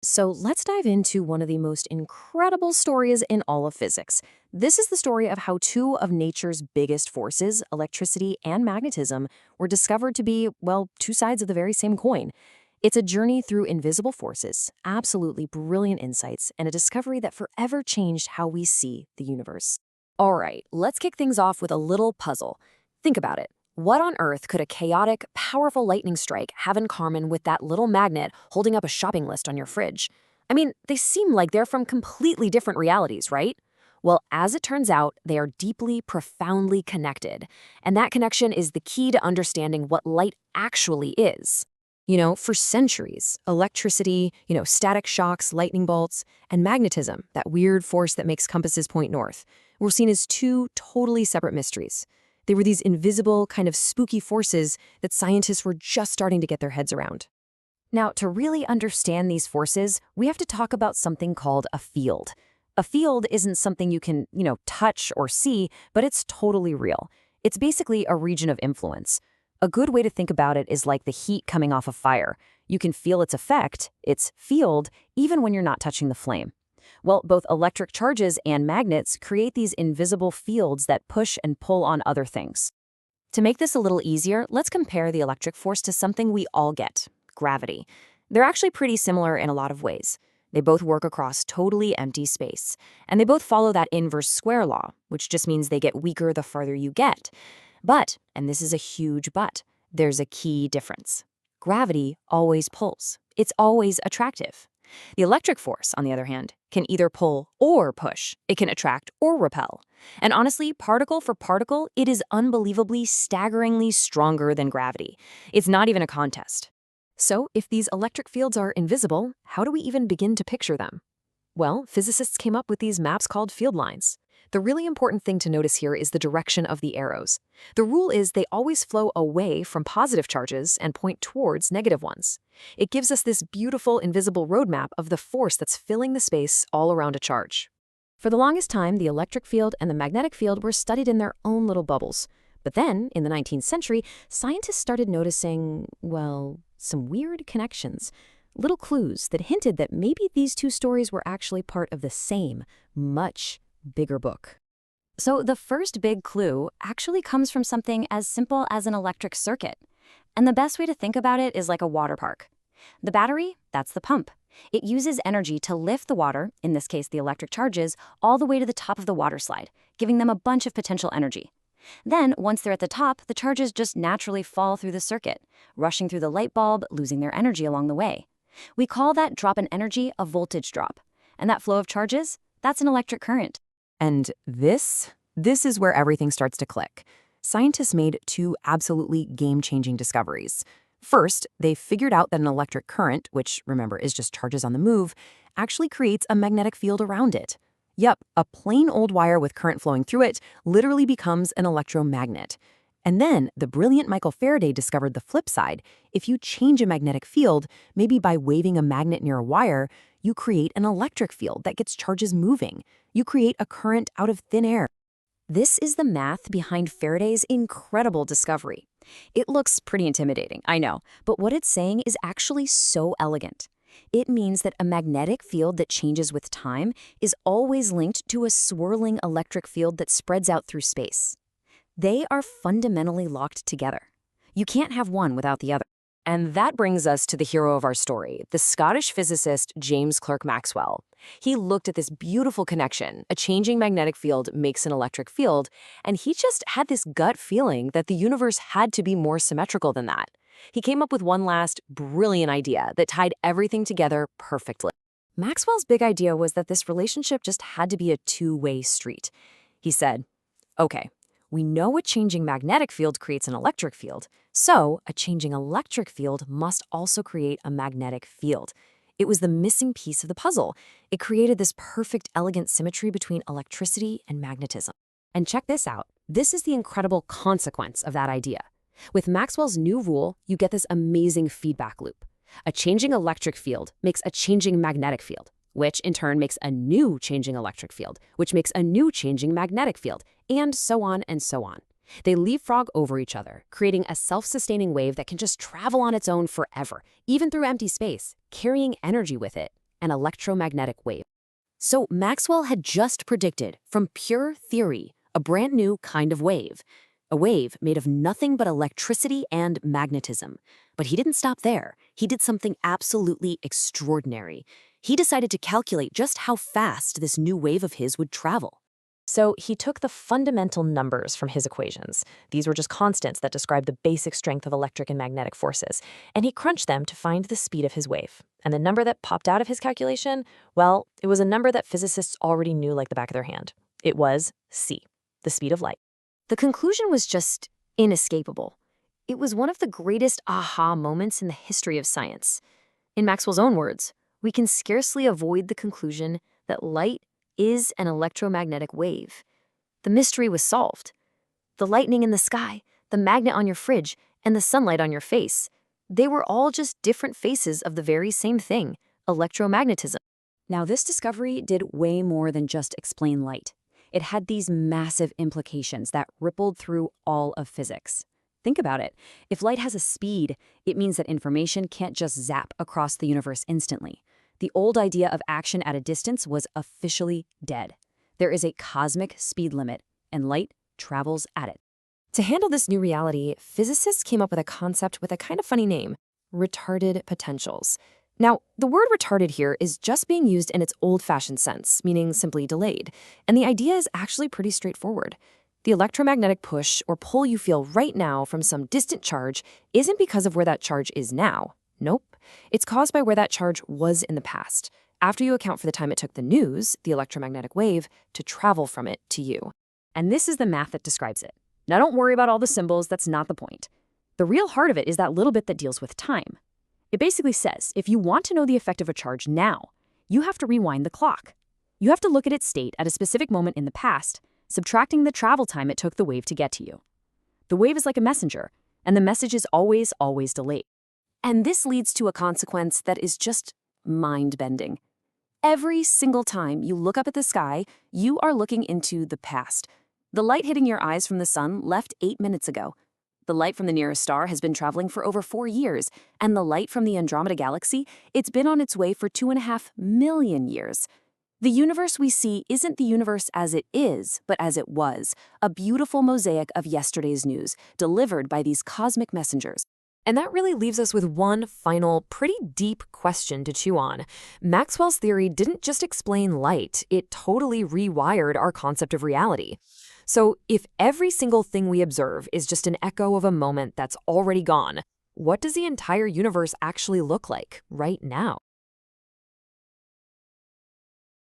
So let's dive into one of the most incredible stories in all of physics. This is the story of how two of nature's biggest forces, electricity and magnetism, were discovered to be, well, two sides of the very same coin. It's a journey through invisible forces, absolutely brilliant insights, and a discovery that forever changed how we see the universe. All right, let's kick things off with a little puzzle. Think about it. What on earth could a chaotic, powerful lightning strike have in common with that little magnet holding up a shopping list on your fridge? I mean, they seem like they're from completely different realities, right? Well, as it turns out, they are deeply, profoundly connected. And that connection is the key to understanding what light actually is. For centuries, electricity, static shocks, lightning bolts, and magnetism, that weird force that makes compasses point north, were seen as two totally separate mysteries. They were these invisible, kind of spooky forces that scientists were just starting to get their heads around. Now, to really understand these forces, we have to talk about something called a field. A field isn't something you can, touch or see, but it's totally real. It's basically a region of influence. A good way to think about it is like the heat coming off a fire. You can feel its effect, its field, even when you're not touching the flame. Well, both electric charges and magnets create these invisible fields that push and pull on other things. To make this a little easier, let's compare the electric force to something we all get, gravity. They're actually pretty similar in a lot of ways. They both work across totally empty space, and they both follow that inverse square law, which just means they get weaker the farther you get. But, and this is a huge but, there's a key difference. Gravity always pulls. It's always attractive. The electric force, on the other hand, can either pull or push. It can attract or repel. And honestly, particle for particle, it is unbelievably, staggeringly stronger than gravity. It's not even a contest. So, if these electric fields are invisible, how do we even begin to picture them? Well, physicists came up with these maps called field lines. The really important thing to notice here is the direction of the arrows. The rule is they always flow away from positive charges and point towards negative ones. It gives us this beautiful invisible roadmap of the force that's filling the space all around a charge. For the longest time, the electric field and the magnetic field were studied in their own little bubbles. But then, in the 19th century, scientists started noticing, well, some weird connections. Little clues that hinted that maybe these two stories were actually part of the same, much bigger book. So the first big clue actually comes from something as simple as an electric circuit. And the best way to think about it is like a water park. The battery, that's the pump. It uses energy to lift the water, in this case the electric charges, all the way to the top of the water slide, giving them a bunch of potential energy. Then, once they're at the top, the charges just naturally fall through the circuit, rushing through the light bulb, losing their energy along the way. We call that drop in energy a voltage drop. And that flow of charges, that's an electric current. And this is where everything starts to click. Scientists made two absolutely game-changing discoveries. First, they figured out that an electric current, which, remember, is just charges on the move, actually creates a magnetic field around it. Yup, a plain old wire with current flowing through it literally becomes an electromagnet. And then, the brilliant Michael Faraday discovered the flip side. If you change a magnetic field, maybe by waving a magnet near a wire, you create an electric field that gets charges moving. You create a current out of thin air. This is the math behind Faraday's incredible discovery. It looks pretty intimidating, I know, but what it's saying is actually so elegant. It means that a magnetic field that changes with time is always linked to a swirling electric field that spreads out through space. They are fundamentally locked together. You can't have one without the other. And that brings us to the hero of our story, the Scottish physicist James Clerk Maxwell. He looked at this beautiful connection. A changing magnetic field makes an electric field, and he just had this gut feeling that the universe had to be more symmetrical than that. He came up with one last brilliant idea that tied everything together perfectly. Maxwell's big idea was that this relationship just had to be a two-way street. He said, okay, we know a changing magnetic field creates an electric field, so a changing electric field must also create a magnetic field. It was the missing piece of the puzzle. It created this perfect, elegant symmetry between electricity and magnetism. And check this out. This is the incredible consequence of that idea. With Maxwell's new rule, you get this amazing feedback loop. A changing electric field makes a changing magnetic field, which in turn makes a new changing electric field, which makes a new changing magnetic field, and so on and so on. They leapfrog over each other, creating a self-sustaining wave that can just travel on its own forever, even through empty space, carrying energy with it. an electromagnetic wave. So Maxwell had just predicted, from pure theory, a brand new kind of wave. A wave made of nothing but electricity and magnetism. But he didn't stop there. He did something absolutely extraordinary. He decided to calculate just how fast this new wave of his would travel. So he took the fundamental numbers from his equations. These were just constants that describe the basic strength of electric and magnetic forces, and he crunched them to find the speed of his wave. And the number that popped out of his calculation, well, it was a number that physicists already knew like the back of their hand. It was c, the speed of light. The conclusion was just inescapable. It was one of the greatest aha moments in the history of science. In Maxwell's own words, we can scarcely avoid the conclusion that light is an electromagnetic wave. The mystery was solved. The lightning in the sky, the magnet on your fridge, and the sunlight on your face, they were all just different faces of the very same thing, electromagnetism. Now, this discovery did way more than just explain light. It had these massive implications that rippled through all of physics. Think about it. If light has a speed, it means that information can't just zap across the universe instantly. The old idea of action at a distance was officially dead. There is a cosmic speed limit, and light travels at it. To handle this new reality, physicists came up with a concept with a kind of funny name: retarded potentials. Now, the word retarded here is just being used in its old-fashioned sense, meaning simply delayed. And the idea is actually pretty straightforward. The electromagnetic push or pull you feel right now from some distant charge isn't because of where that charge is now. Nope. It's caused by where that charge was in the past, after you account for the time it took the news, the electromagnetic wave, to travel from it to you. And this is the math that describes it. Now, don't worry about all the symbols, that's not the point. The real heart of it is that little bit that deals with time. It basically says, if you want to know the effect of a charge now, you have to rewind the clock. You have to look at its state at a specific moment in the past, subtracting the travel time it took the wave to get to you. The wave is like a messenger, and the message is always delayed. And this leads to a consequence that is just mind-bending. Every single time you look up at the sky, you are looking into the past. The light hitting your eyes from the sun left 8 minutes ago. The light from the nearest star has been traveling for over 4 years, and the light from the Andromeda Galaxy, it's been on its way for 2.5 million years. The universe we see isn't the universe as it is, but as it was, a beautiful mosaic of yesterday's news, delivered by these cosmic messengers. And that really leaves us with one final, pretty deep question to chew on. Maxwell's theory didn't just explain light, it totally rewired our concept of reality. So if every single thing we observe is just an echo of a moment that's already gone, what does the entire universe actually look like right now?